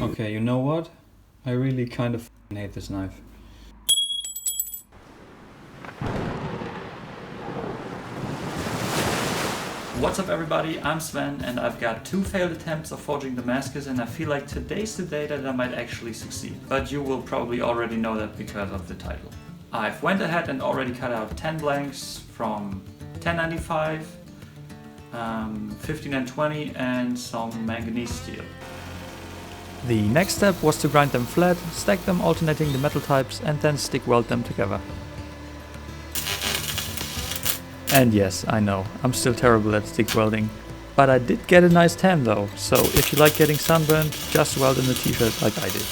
Okay, you know what? I really kind of hate this knife. What's up everybody, I'm Sven and I've got 2 failed attempts of forging Damascus and I feel like today's the day that I might actually succeed. But you will probably already know that because of the title. I've went ahead and already cut out 10 blanks from 1095, 15 and 20 and some manganese steel. The next step was to grind them flat, stack them alternating the metal types and then stick weld them together. And yes, I know, I'm still terrible at stick welding, but I did get a nice tan though, so if you like getting sunburned, just weld in a t-shirt like I did.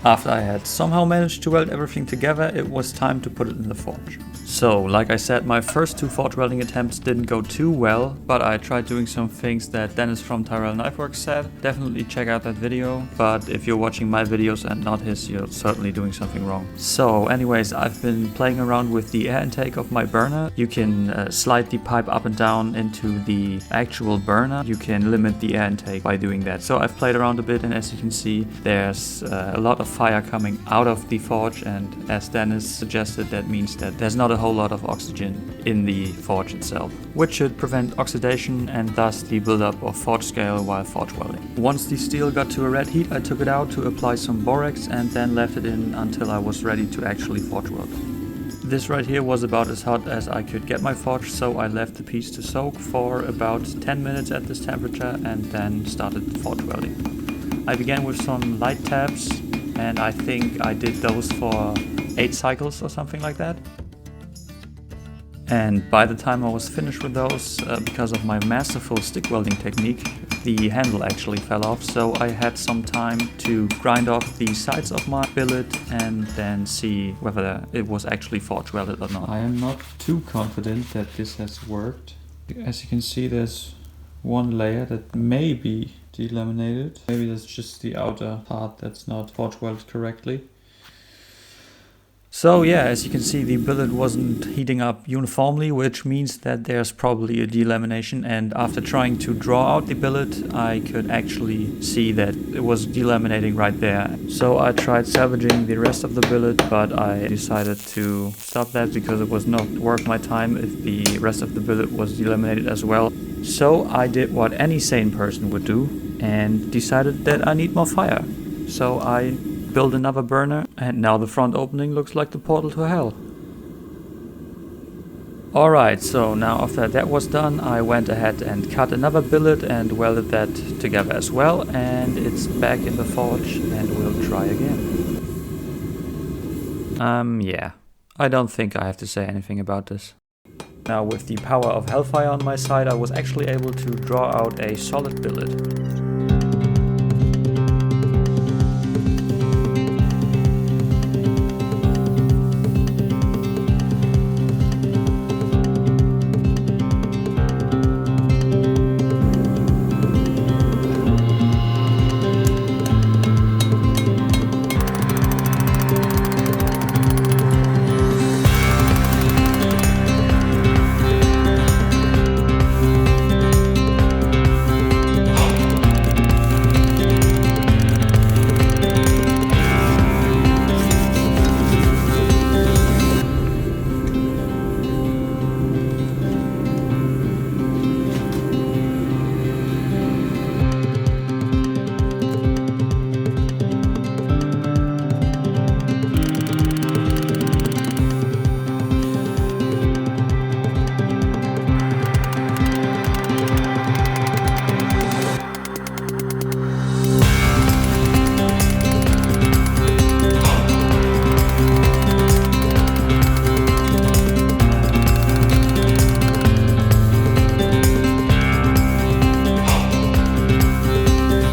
After I had somehow managed to weld everything together, it was time to put it in the forge. So, like I said, my first 2 forge welding attempts didn't go too well, but I tried doing some things that Dennis from Tyrell Knifeworks said. Definitely check out that video, but if you're watching my videos and not his, you're certainly doing something wrong. So anyways, I've been playing around with the air intake of my burner. You can slide the pipe up and down into the actual burner. You can limit the air intake by doing that. So I've played around a bit, and as you can see, there's a lot of fire coming out of the forge, and as Dennis suggested, that means that there's not a whole lot of oxygen in the forge itself, which should prevent oxidation and thus the buildup of forge scale while forge welding. Once the steel got to a red heat, I took it out to apply some borax and then left it in until I was ready to actually forge weld. This right here was about as hot as I could get my forge, so I left the piece to soak for about 10 minutes at this temperature and then started forge welding. I began with some light taps, and I think I did those for 8 cycles or something like that. And by the time I was finished with those, because of my masterful stick welding technique, the handle actually fell off, so I had some time to grind off the sides of my billet and then see whether it was actually forge welded or not. I am not too confident that this has worked. As you can see, there's one layer that may be delaminated. Maybe that's just the outer part that's not forge welded correctly. So yeah, as you can see, the billet wasn't heating up uniformly, which means that there's probably a delamination, and after trying to draw out the billet, I could actually see that it was delaminating right there. So I tried salvaging the rest of the billet, but I decided to stop that because it was not worth my time if the rest of the billet was delaminated as well. So I did what any sane person would do and decided that I need more fire. So I build another burner, and now the front opening looks like the portal to hell. Alright, so now after that was done, I went ahead and cut another billet and welded that together as well, and it's back in the forge and we'll try again. Yeah, I don't think I have to say anything about this. Now with the power of Hellfire on my side, I was actually able to draw out a solid billet.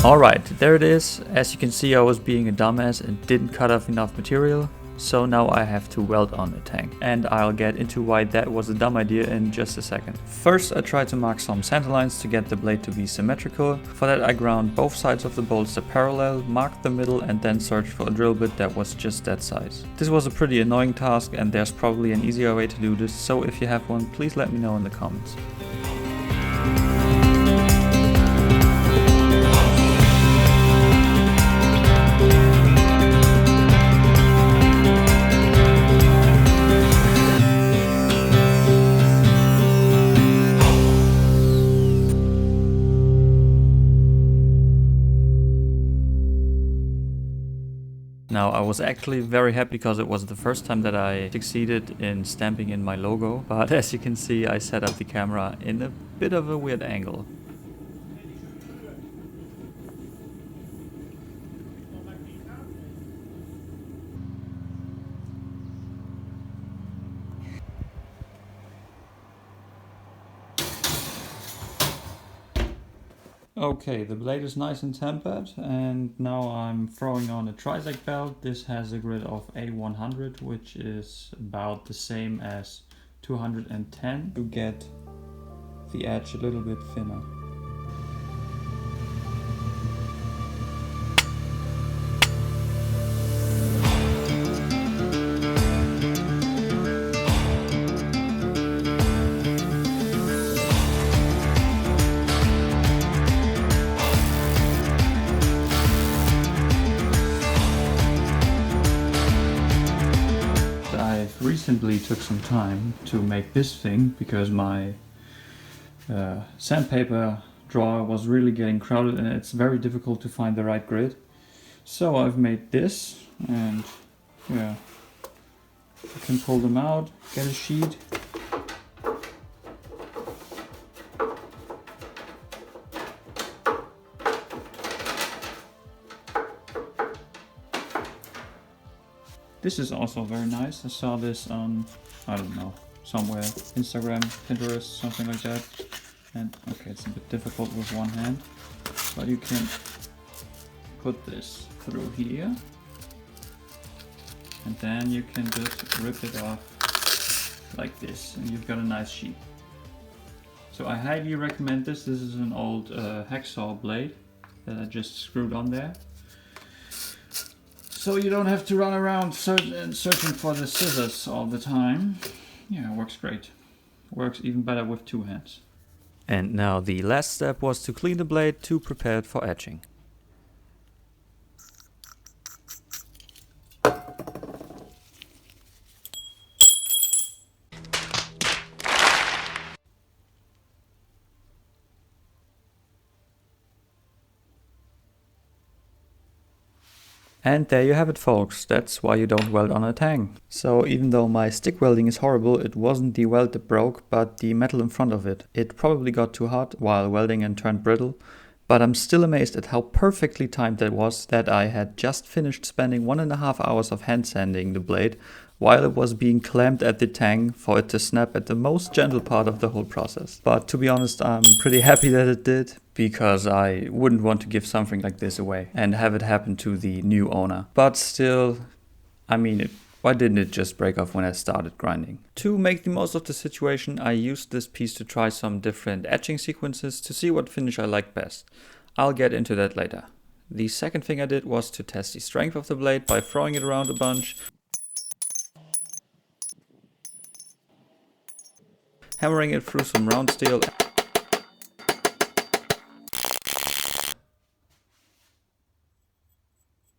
Alright, there it is. As you can see, I was being a dumbass and didn't cut off enough material. So now I have to weld on a tank, and I'll get into why that was a dumb idea in just a second. First, I tried to mark some center lines to get the blade to be symmetrical. For that, I ground both sides of the bolts to parallel, marked the middle, and then searched for a drill bit that was just that size. This was a pretty annoying task, and there's probably an easier way to do this, so if you have one, please let me know in the comments. Now, I was actually very happy because it was the first time that I succeeded in stamping in my logo, but as you can see, I set up the camera in a bit of a weird angle. Okay, the blade is nice and tempered, and now I'm throwing on a trisect belt. This has a grit of A100, which is about the same as 210 to get the edge a little bit thinner. Recently took some time to make this thing because my sandpaper drawer was really getting crowded and it's very difficult to find the right grit. So I've made this, and yeah, you can pull them out, get a sheet. This is also very nice. I saw this on, I don't know, somewhere, Instagram, Pinterest, something like that. And okay, it's a bit difficult with one hand, but you can put this through here, and then you can just rip it off like this, and you've got a nice sheet. So I highly recommend this. This is an old hacksaw blade that I just screwed on there. So you don't have to run around searching for the scissors all the time. Yeah, it works great. Works even better with two hands. And now the last step was to clean the blade to prepare it for etching. And there you have it, folks. That's why you don't weld on a tang. So even though my stick welding is horrible, it wasn't the weld that broke, but the metal in front of it. It probably got too hot while welding and turned brittle, but I'm still amazed at how perfectly timed that was, that I had just finished spending 1.5 hours of hand sanding the blade while it was being clamped at the tang for it to snap at the most gentle part of the whole process. But to be honest, I'm pretty happy that it did, because I wouldn't want to give something like this away and have it happen to the new owner. But still, I mean, why didn't it just break off when I started grinding? To make the most of the situation, I used this piece to try some different etching sequences to see what finish I like best. I'll get into that later. The second thing I did was to test the strength of the blade by throwing it around a bunch, hammering it through some round steel,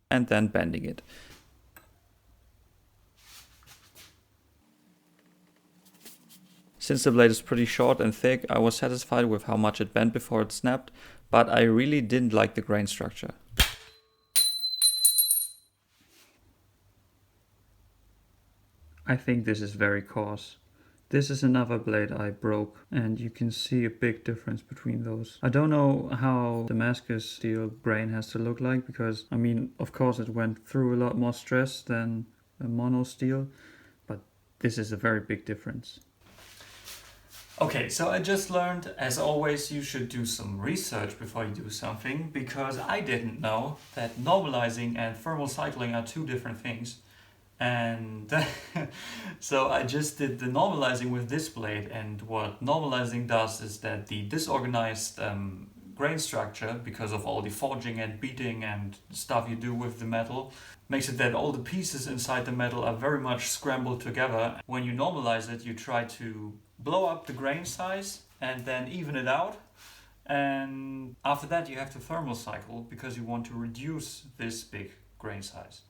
and then bending it. Since the blade is pretty short and thick, I was satisfied with how much it bent before it snapped, but I really didn't like the grain structure. I think this is very coarse. This is another blade I broke, and you can see a big difference between those. I don't know how Damascus steel grain has to look like, because, I mean, of course it went through a lot more stress than a mono steel, but this is a very big difference. Okay, so I just learned, as always, you should do some research before you do something, because I didn't know that normalizing and thermal cycling are two different things. And so I just did the normalizing with this blade, and what normalizing does is that the disorganized grain structure, because of all the forging and beating and stuff you do with the metal, makes it that all the pieces inside the metal are very much scrambled together. When you normalize it, you try to blow up the grain size and then even it out. And after that you have to thermal cycle, because you want to reduce this big grain size.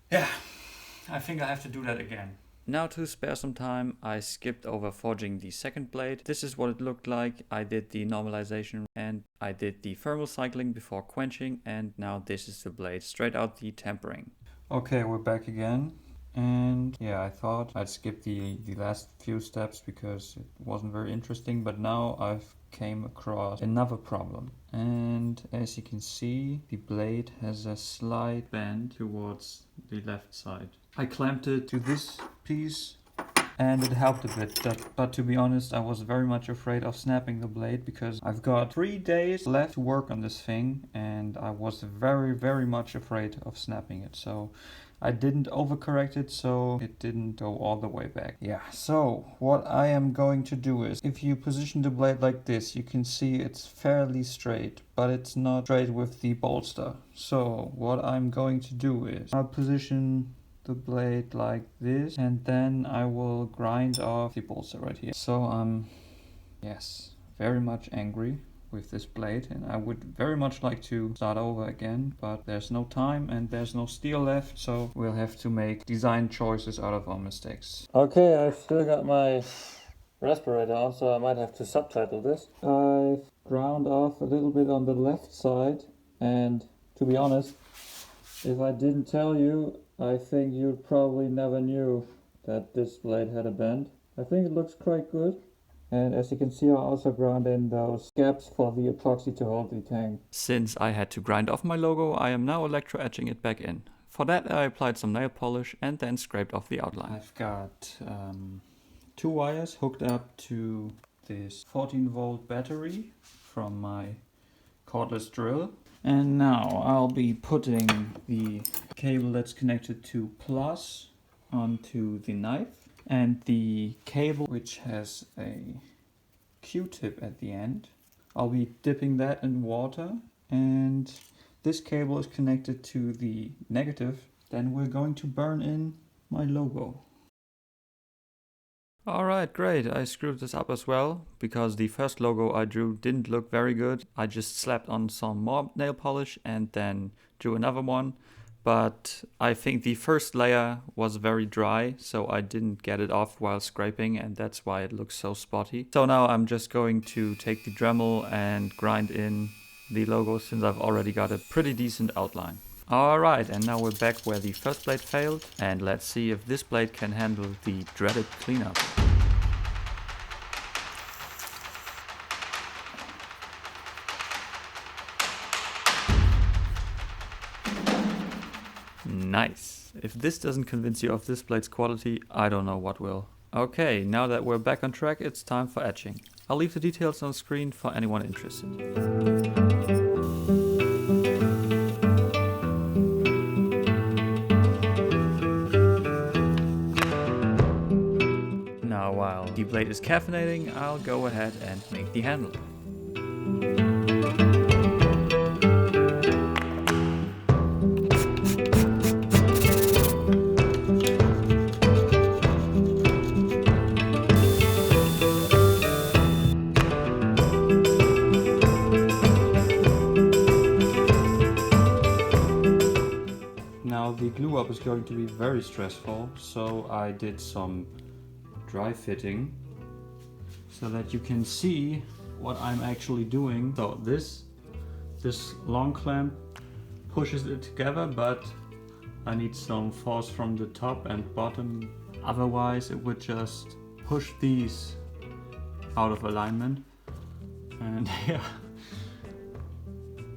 Yeah, I think I have to do that again. Now to spare some time, I skipped over forging the second blade. This is what it looked like. I did the normalization and I did the thermal cycling before quenching, and now this is the blade straight out the tempering. Okay, we're back again. And yeah, I thought I'd skip the last few steps because it wasn't very interesting, but now I've came across another problem. And as you can see, the blade has a slight bend towards the left side. I clamped it to this piece and it helped a bit, but to be honest, I was very much afraid of snapping the blade because I've got 3 days left to work on this thing and I was very much afraid of snapping it. So I didn't overcorrect it, so it didn't go all the way back. Yeah, so what I am going to do is, if you position the blade like this, you can see it's fairly straight, but it's not straight with the bolster. So what I'm going to do is, I'll position the blade like this, and then I will grind off the bolster right here. So I'm, yes, very much angry with this blade, and I would very much like to start over again, but there's no time and there's no steel left, so we'll have to make design choices out of our mistakes. Okay, I've still got my respirator on, so I might have to subtitle this. I've ground off a little bit on the left side, and to be honest, if I didn't tell you, I think you probably never knew that this blade had a bend. I think it looks quite good. And as you can see, I also ground in those gaps for the epoxy to hold the tang. Since I had to grind off my logo, I am now electro-etching it back in. For that I applied some nail polish and then scraped off the outline. I've got 2 wires hooked up to this 14-volt battery from my cordless drill. And now I'll be putting the cable that's connected to plus onto the knife. And the cable, which has a Q-tip at the end, I'll be dipping that in water, and this cable is connected to the negative. Then we're going to burn in my logo. Alright, great. I screwed this up as well, because the first logo I drew didn't look very good. I just slapped on some more nail polish and then drew another one. But I think the first layer was very dry, so I didn't get it off while scraping, and that's why it looks so spotty. So now I'm just going to take the Dremel and grind in the logo, since I've already got a pretty decent outline. Alright, and now we're back where the first blade failed, and let's see if this blade can handle the dreaded cleanup. Nice. If this doesn't convince you of this blade's quality, I don't know what will. Okay, now that we're back on track, it's time for etching. I'll leave the details on screen for anyone interested. Now while the blade is caffeinating, I'll go ahead and make the handle. The glue up is going to be very stressful, so I did some dry fitting so that you can see what I'm actually doing. So this long clamp pushes it together, but I need some force from the top and bottom, otherwise it would just push these out of alignment. And yeah,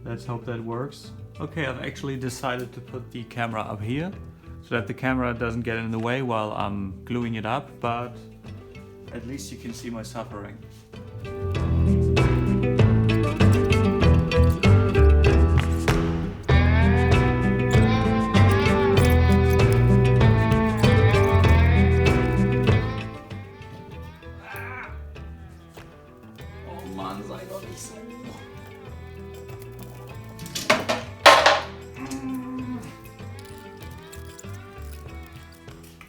let's hope that works. Okay, I've actually decided to put the camera up here so that the camera doesn't get in the way while I'm gluing it up, but at least you can see my suffering. Oh Mann, sei doch nicht so.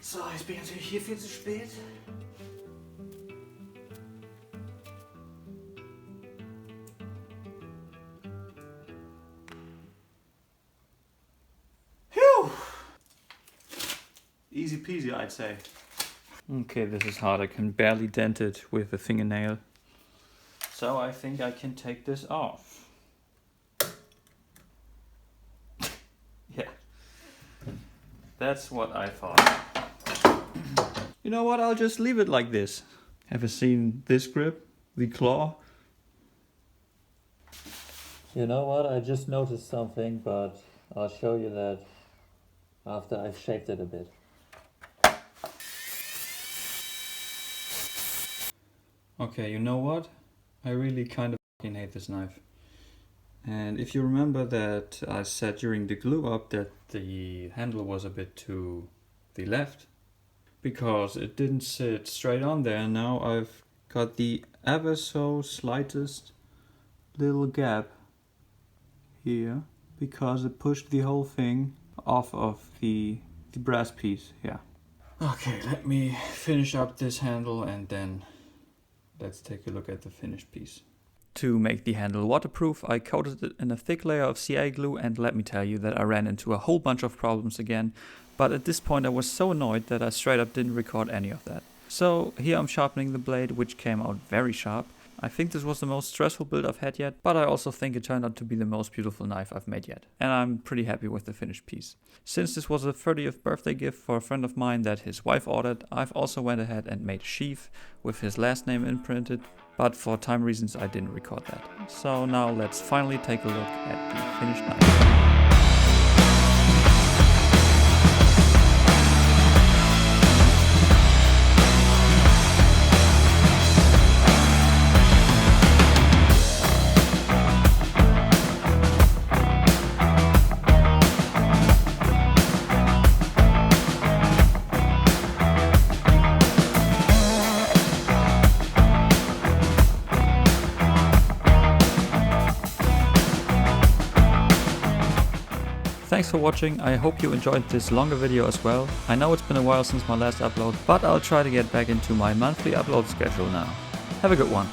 So, jetzt bin ich natürlich hier viel zu spät. Phew! Easy peasy, I'd say. Okay, this is hard. I can barely dent it with a fingernail. So I think I can take this off. Yeah. That's what I thought. You know what? I'll just leave it like this. Have you seen this grip? The claw? You know what? I just noticed something, but I'll show you that after I've shaped it a bit. Okay, you know what? I really kind of fucking hate this knife. And if you remember that I said during the glue up that the handle was a bit to the left, because it didn't sit straight on there, and now I've got the ever so slightest little gap here because it pushed the whole thing off of the brass piece. Yeah. Okay, let me finish up this handle and then let's take a look at the finished piece. To make the handle waterproof, I coated it in a thick layer of CA glue, and let me tell you that I ran into a whole bunch of problems again, but at this point I was so annoyed that I straight up didn't record any of that. So here I'm sharpening the blade, which came out very sharp. I think this was the most stressful build I've had yet, but I also think it turned out to be the most beautiful knife I've made yet. And I'm pretty happy with the finished piece. Since this was a 30th birthday gift for a friend of mine that his wife ordered, I've also went ahead and made a sheath with his last name imprinted, but for time reasons I didn't record that. So now let's finally take a look at the finished knife. Thanks for watching, I hope you enjoyed this longer video as well. I know it's been a while since my last upload, but I'll try to get back into my monthly upload schedule now. Have a good one.